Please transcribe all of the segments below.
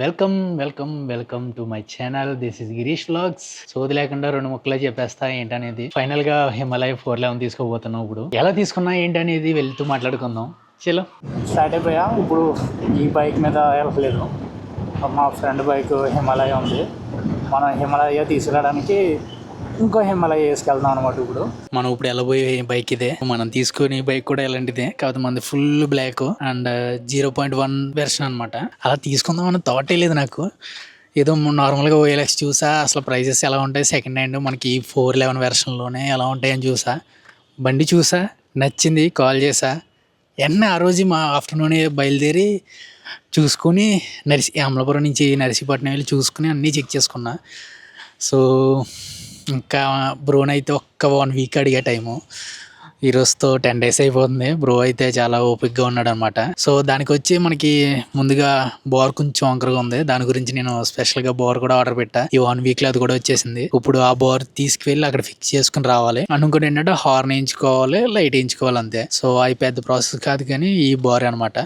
Welcome to my channel. This is Girish vlogs. సోది లేకుండా రెండు ముక్కలే చెప్పేస్తా ఏంటనేది. ఫైనల్ గా హిమాలయ 411 తీసుకోబోతున్నాం. ఇప్పుడు ఎలా తీసుకున్నా ఏంటనేది వెళ్తూ మాట్లాడుకుందాం. చలో స్టార్ట్ అయిపోయా. ఇప్పుడు ఈ బైక్ మీద వెళ్ళలేదు. మా ఫ్రెండ్ బైక్ హిమాలయ ఉంది. మనం హిమాలయ తీసుకురావడానికి ఇంకో హిమాలయ వేసుకెళ్తాం అనమాట. మనం వెళ్ళబోయే బైక్ ఇదే. మనం తీసుకునే బైక్ కూడా ఇలాంటిదే, కాకపోతే మనది ఫుల్ బ్లాక్ అండ్ 0.1 వెర్షన్ అనమాట. అలా తీసుకుందాం అన్న థాటే లేదు నాకు. ఏదో నార్మల్గా OLX చూసా, అసలు ప్రైజెస్ ఎలా ఉంటాయి సెకండ్ హ్యాండ్ మనకి 411 వెర్షన్లోనే ఎలా ఉంటాయని చూసా. బండి చూసా, నచ్చింది, కాల్ చేసా. ఆ రోజు మా ఆఫ్టర్నూన్ బయలుదేరి చూసుకొని అమలాపురం నుంచి నర్సీపట్నం వెళ్ళి చూసుకుని అన్నీ చెక్ చేసుకున్నా. సో ఇంకా బ్రోనైతే ఒక్క 1 వీక్ అడిగే టైము. ఈరోజుతో 10 days అయిపోతుంది. బ్రో అయితే చాలా ఓపిక్గా ఉన్నాడు అనమాట. సో దానికి వచ్చి మనకి ముందుగా బోర్ కొంచెం వంకరగా ఉంది. దాని గురించి నేను స్పెషల్గా బోర్ కూడా ఆర్డర్ పెట్టా. ఈ 1 వీక్లో అది కూడా వచ్చేసింది. ఇప్పుడు ఆ బోర్ తీసుకువెళ్ళి అక్కడ ఫిక్స్ చేసుకుని రావాలి. అనుకుంటే ఏంటంటే హార్న్ వేయించుకోవాలి, లైట్ వేయించుకోవాలి, అంతే. సో అవి పెద్ద ప్రాసెస్ కాదు, కానీ ఈ బోర్ అనమాట.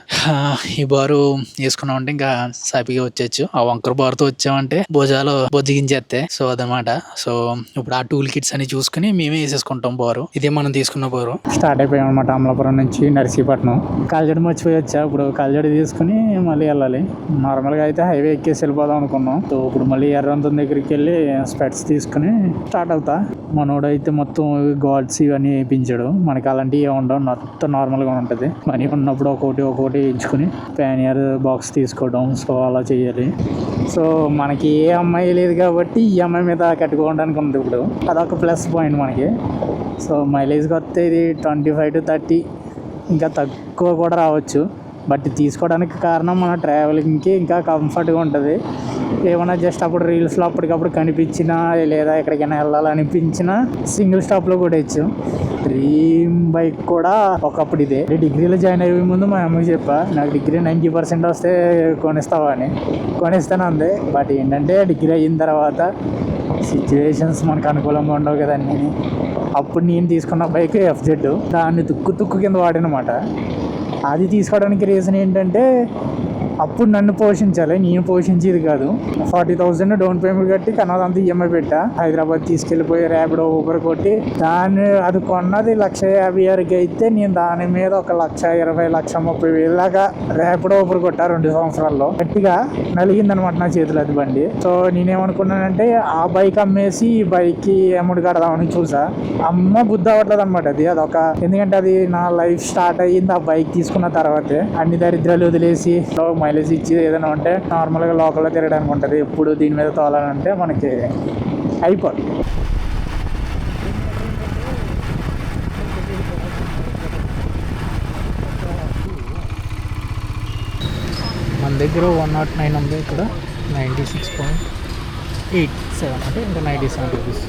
ఈ బోరు వేసుకున్నామంటే ఇంకా సాపిగా వచ్చేచ్చు. ఆ వంకర బోర్తో వచ్చామంటే భుజాలు బొజ్జిగించేస్తే. సో అదనమాట. సో ఇప్పుడు ఆ టూల్ కిట్స్ అని చూసుకుని మేమే వేసేసుకుంటాం బోరు. ఇదే మనం తీసుకున్న బోరు. స్టార్ట్ అయిపోయాం అనమాట. అమలాపురం నుంచి నర్సీపట్నం. కాల్జడి మర్చిపోయి వచ్చా. ఇప్పుడు కాల్జడి తీసుకుని మళ్ళీ వెళ్ళాలి. నార్మల్గా అయితే హైవే ఎక్కేసి వెళ్ళిపోదాం అనుకున్నాం. సో ఇప్పుడు మళ్ళీ ఎర్రంతం దగ్గరికి వెళ్ళి స్పెట్స్ తీసుకుని స్టార్ట్ అవుతా. మనోడు అయితే మొత్తం గాడ్స్ ఇవన్నీ వేయించాడు. మనకి అలాంటివి ఉండవు, మొత్తం నార్మల్గా ఉంటుంది. మనీ ఉన్నప్పుడు ఒక్కొక్కటి వేయించుకుని ప్యానియర్ బాక్స్ తీసుకోవడం. సో అలా చేయాలి. సో మనకి ఏ అమ్మాయి లేదు కాబట్టి ఈ అమ్మాయి మీద కట్టుకోవడానికి ఉంది. ఇప్పుడు అదొక ప్లస్ పాయింట్ మనకి. సో మైలేజ్కి వస్తే ఇది 25 to 30, ఇంకా తక్కువ కూడా రావచ్చు. బట్ తీసుకోవడానికి కారణం మన ట్రావెలింగ్కి ఇంకా కంఫర్ట్గా ఉంటుంది. ఏమైనా జస్ట్ అప్పుడు రీల్స్లో అప్పటికప్పుడు కనిపించినా, లేదా ఎక్కడికైనా వెళ్ళాలనిపించినా సింగిల్ స్టాప్లో కూడా ఇచ్చు. డ్రీమ్ బైక్ కూడా ఒకప్పుడు ఇదే. డిగ్రీలో జాయిన్ అయ్యే ముందు మా అమ్మకి చెప్పా, నాకు డిగ్రీ 90% వస్తే కొనిస్తావా అని. కొనిస్తాను అంది. బట్ ఏంటంటే డిగ్రీ అయిన తర్వాత సిచ్యువేషన్స్ మనకు అనుకూలంగా ఉండవు కదండి. అప్పుడు నేను తీసుకున్న బైక్ FZ. దాన్ని తుక్కు కింద వాడినమాట. అది తీసుకోవడానికి రీజన్ ఏంటంటే అప్పుడు నన్ను పోషించాలి, నేను పోషించేది కాదు. 40,000 డౌన్ పేమెంట్ కట్టి కన్నదంతా EMI పెట్టా. హైదరాబాద్ తీసుకెళ్ళిపోయి ర్యాపిడో ఊబర్ కొట్టి అది కొన్నది 1,56,000 అయితే నేను దాని మీద 1,20,000 1,30,000 దాకా ర్యాపిడో ఊబర్ కొట్టా 2 సంవత్సరాల్లో. గట్టిగా నలిగిందనమాట నా చేతిలో అది బండి. సో నేనేమనుకున్నానంటే ఆ బైక్ అమ్మేసి ఈ బైక్కి అమౌంట్ కడదామని చూసా. అమ్మ బుద్ధి అవ్వట్లేదు అనమాట. అదొక ఎందుకంటే అది నా లైఫ్ స్టార్ట్ అయ్యింది ఆ బైక్ తీసుకున్న తర్వాతే. అన్ని దరిద్రాలు వదిలేసి మైలేజ్ ఇచ్చి ఏదైనా ఉంటే నార్మల్గా లోకల్లో తిరగడానికి ఉంటుంది. ఎప్పుడు దీని మీద తోలాలంటే మనకి అయిపోదు. మన దగ్గర 109 ఉంది. ఇక్కడ 96.87 అంటే ఇంకా 97 రూపీస్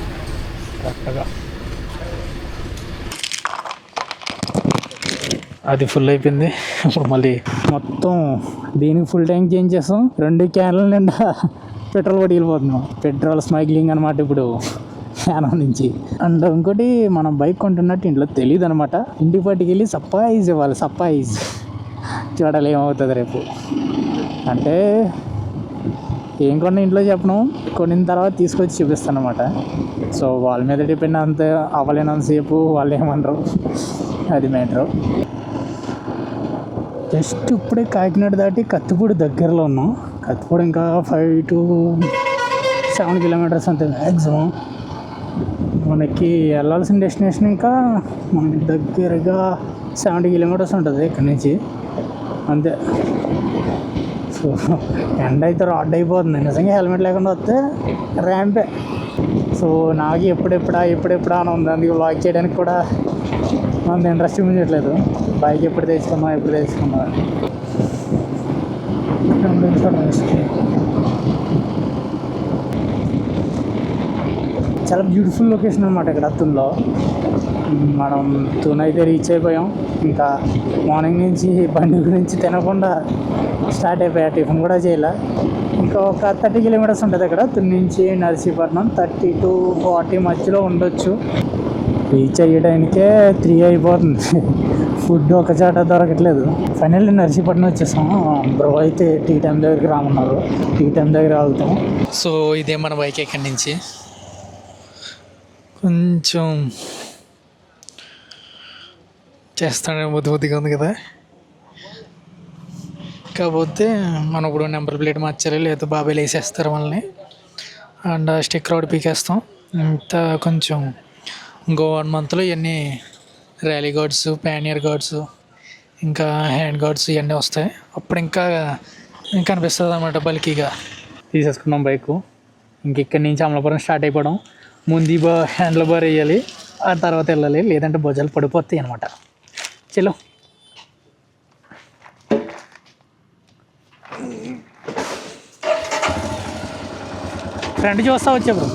కరెక్ట్గా. అది ఫుల్ అయిపోయింది. ఇప్పుడు మళ్ళీ మొత్తం దీనికి ఫుల్ ట్యాంక్ చేంజ్ చేస్తాం. 2 క్యాన్ల నిండా పెట్రోల్ పట్టి వెళ్ళిపోతున్నాం. పెట్రోల్ స్మగ్లింగ్ అనమాట ఇప్పుడు క్యానం నుంచి. అండ్ ఇంకోటి, మనం బైక్ కొంటున్నట్టు ఇంట్లో తెలియదు అనమాట. ఇంటికి పట్టుకెళ్ళి సర్ప్రైజ్ ఇవ్వాలి. సర్ప్రైజ్ చూడాలి ఏమవుతుంది రేపు. అంటే ఏం కొన్నా ఇంట్లో చెప్పను, కొనిన తర్వాత తీసుకొచ్చి చూపిస్తాను అనమాట. సో వాళ్ళ మీద డిపెండ్ అంత అవ్వలేనంతసేపు వాళ్ళు ఏమంటారు, అది మ్యాటరు. జస్ట్ ఇప్పుడే కాకినాడ దాటి కత్తిపూడి దగ్గరలో ఉన్నాం. కత్తిపూడి ఇంకా 5 to 7 kilometers అంతే మ్యాక్సిమం. మనకి వెళ్ళాల్సిన డెస్టినేషన్ ఇంకా మనకి దగ్గరగా 70 kilometers ఉంటుంది ఇక్కడి నుంచి, అంతే. సో ఎండ అయితే రాడ్ అయిపోతుంది. నిజంగా హెల్మెట్ లేకుండా వస్తే ర్యాంపే. సో నాకు ఎప్పుడెప్పుడా అని ఉంది. అందుకే వ్లాగ్ చేయడానికి కూడా అంత ఇంట్రెస్ట్ చూపించట్లేదు. బైక్ ఎప్పుడు తెచ్చుకున్నా చాలా బ్యూటిఫుల్ లొకేషన్ అనమాట ఇక్కడ తున్లో. మనం తున్ అయితే రీచ్ అయిపోయాం. ఇంకా మార్నింగ్ నుంచి బండి గురించి తినకుండా స్టార్ట్ అయిపోయా. టిఫిన్ కూడా చేయలే. ఇంకా ఒక 30 kilometers ఉంటుంది అక్కడ తున్ నుంచి నర్సీపట్నం. 30 to 40 మధ్యలో ఉండొచ్చు. రీచ్ అయ్యే టైంకే 3 అయిపోతుంది. ఫుడ్ ఒక చాట దొరకట్లేదు. ఫైనల్లీ నర్సీపట్నం వచ్చేసాం. బ్రో అయితే టీ టైం దగ్గరికి రామన్నారు. టీ టైం దగ్గర ఆగుతాం. సో ఇదే మన బైక్ ఎక్కడి నుంచి కొంచెం చేస్తానే బుద్ధిగా ఉంది కదా. కాకపోతే మనం ఇప్పుడు నెంబర్ ప్లేట్ మార్చాలి, లేదా బాబాయ్ వేసేస్తారు మనల్ని. అండ్ స్టిక్కర్ ఒకటి పీకేస్తాం. ఇంత కొంచెం ఇంకో 1 మంత్లో ఇవన్నీ ర్యాలీ గార్డ్స్, ప్యానియర్ గార్డ్స్, ఇంకా హ్యాండ్ గార్డ్స్ ఇవన్నీ వస్తాయి. అప్పుడు ఇంకా అనిపిస్తుంది అన్నమాట బల్కీగా. తీసేసుకున్నాం బైకు. ఇక్కడి నుంచి అమలాపురం స్టార్ట్ అయిపోవడం. ముందు హ్యాండ్ల బార్ వేయాలి, ఆ తర్వాత వెళ్ళాలి, లేదంటే భుజాలు పడిపోతాయి అనమాట. చలో ఫ్రంట్ చూస్తా వచ్చా బ్రో.